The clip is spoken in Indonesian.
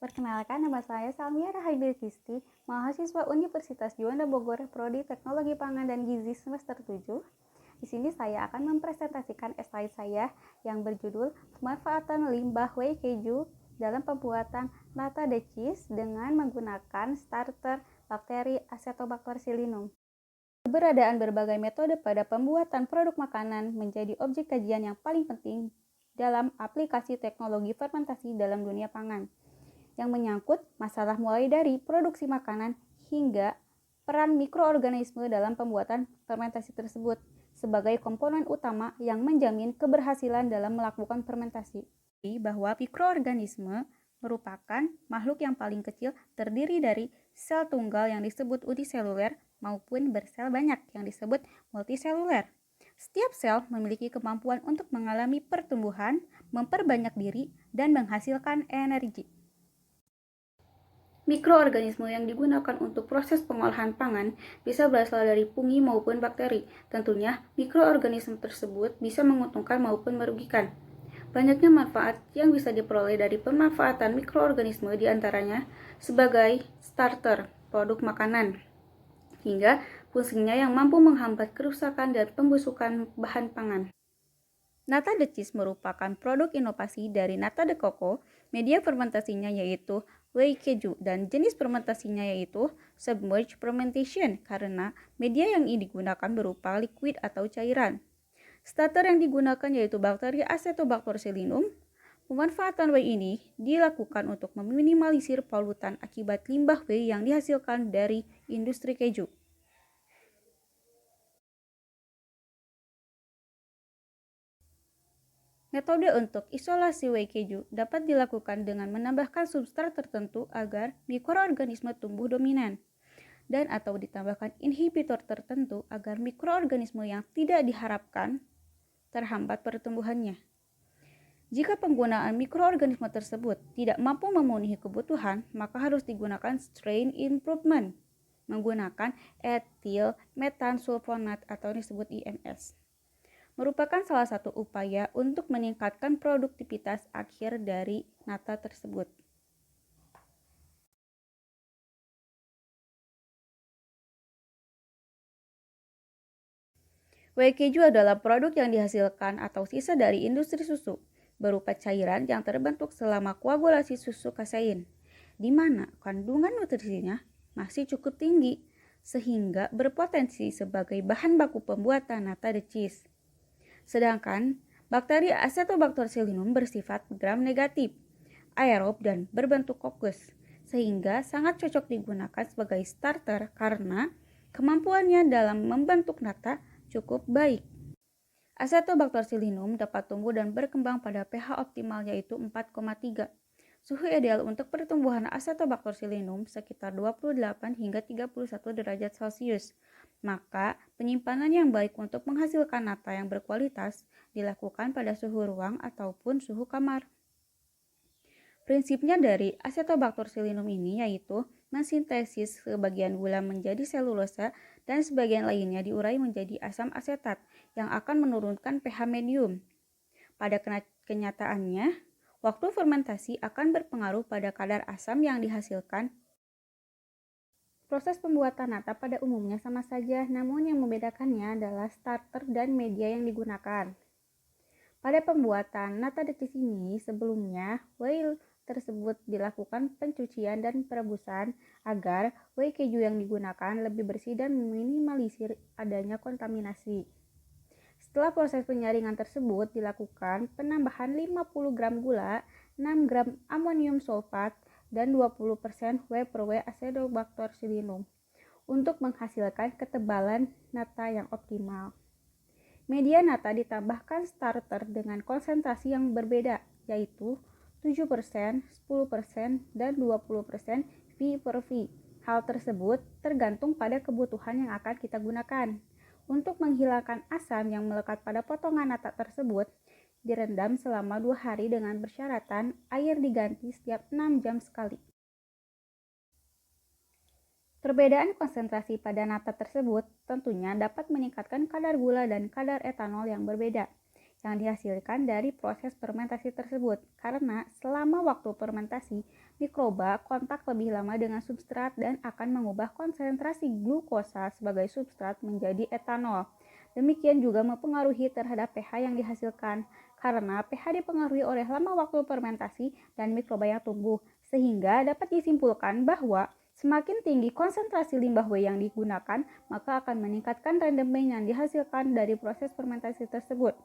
Perkenalkan, nama saya Salmia Rahaybil Kisti, mahasiswa Universitas Juanda Bogor, Prodi Teknologi Pangan dan Gizi semester 7. Di sini saya akan mempresentasikan esai saya yang berjudul Pemanfaatan limbah whey keju dalam pembuatan nata de cheese dengan menggunakan starter bakteri Acetobacter psillinum. Keberadaan berbagai metode pada pembuatan produk makanan menjadi objek kajian yang paling penting dalam aplikasi teknologi fermentasi dalam dunia pangan, yang menyangkut masalah mulai dari produksi makanan hingga peran mikroorganisme dalam pembuatan fermentasi tersebut sebagai komponen utama yang menjamin keberhasilan dalam melakukan fermentasi. Bahwa mikroorganisme merupakan makhluk yang paling kecil, terdiri dari sel tunggal yang disebut uniseluler maupun bersel banyak yang disebut multiseluler. Setiap sel memiliki kemampuan untuk mengalami pertumbuhan, memperbanyak diri, dan menghasilkan energi. Mikroorganisme yang digunakan untuk proses pengolahan pangan bisa berasal dari fungi maupun bakteri. Tentunya, mikroorganisme tersebut bisa menguntungkan maupun merugikan. Banyaknya manfaat yang bisa diperoleh dari pemanfaatan mikroorganisme diantaranya sebagai starter produk makanan, hingga fungsinya yang mampu menghambat kerusakan dan pembusukan bahan pangan. Nata de cheese merupakan produk inovasi dari nata de coco. Media fermentasinya yaitu whey keju dan jenis fermentasinya yaitu submerged fermentation karena media yang digunakan berupa liquid atau cairan. Starter yang digunakan yaitu bakteri Acetobacter psillinum. Pemanfaatan whey ini dilakukan untuk meminimalisir polutan akibat limbah whey yang dihasilkan dari industri keju. Metode untuk isolasi whey keju dapat dilakukan dengan menambahkan substrat tertentu agar mikroorganisme tumbuh dominan, dan atau ditambahkan inhibitor tertentu agar mikroorganisme yang tidak diharapkan terhambat pertumbuhannya. Jika penggunaan mikroorganisme tersebut tidak mampu memenuhi kebutuhan, maka harus digunakan strain improvement menggunakan ethyl methasulfonat atau disebut IMS. Merupakan salah satu upaya untuk meningkatkan produktivitas akhir dari nata tersebut. Whey keju adalah produk yang dihasilkan atau sisa dari industri susu, berupa cairan yang terbentuk selama koagulasi susu kasein, di mana kandungan nutrisinya masih cukup tinggi, sehingga berpotensi sebagai bahan baku pembuatan nata de cheese. Sedangkan bakteri Acetobacter psillinum bersifat gram negatif, aerob dan berbentuk kokus, sehingga sangat cocok digunakan sebagai starter karena kemampuannya dalam membentuk nata cukup baik. Acetobacter psillinum dapat tumbuh dan berkembang pada pH optimal yaitu 4,3. Suhu ideal untuk pertumbuhan Acetobacter psillinum sekitar 28 hingga 31 derajat Celcius. Maka, penyimpanan yang baik untuk menghasilkan nata yang berkualitas dilakukan pada suhu ruang ataupun suhu kamar. Prinsipnya dari Acetobacter psillinum ini yaitu mensintesis sebagian gula menjadi selulosa dan sebagian lainnya diurai menjadi asam asetat yang akan menurunkan pH medium. Pada kenyataannya, waktu fermentasi akan berpengaruh pada kadar asam yang dihasilkan. Proses pembuatan nata pada umumnya sama saja, namun yang membedakannya adalah starter dan media yang digunakan. Pada pembuatan nata de cheese ini, sebelumnya whey tersebut dilakukan pencucian dan perebusan agar whey keju yang digunakan lebih bersih dan meminimalisir adanya kontaminasi. Setelah proses penyaringan tersebut dilakukan penambahan 50 gram gula, 6 gram amonium sulfat, dan 20% whey per whey Acetobacter psillinum untuk menghasilkan ketebalan nata yang optimal. Media nata ditambahkan starter dengan konsentrasi yang berbeda, yaitu 7%, 10%, dan 20% V per V. Hal tersebut tergantung pada kebutuhan yang akan kita gunakan. Untuk menghilangkan asam yang melekat pada potongan nata tersebut, direndam selama 2 hari dengan persyaratan air diganti setiap 6 jam sekali. Perbedaan konsentrasi pada nata tersebut tentunya dapat meningkatkan kadar gula dan kadar etanol yang berbeda. yang dihasilkan dari proses fermentasi tersebut. Karena selama waktu fermentasi, mikroba kontak lebih lama dengan substrat dan akan mengubah konsentrasi glukosa sebagai substrat menjadi etanol. Demikian juga mempengaruhi terhadap pH yang dihasilkan, karena pH dipengaruhi oleh lama waktu fermentasi dan mikroba yang tumbuh, sehingga dapat disimpulkan bahwa semakin tinggi konsentrasi limbah whey yang digunakan, maka akan meningkatkan rendemen yang dihasilkan dari proses fermentasi tersebut.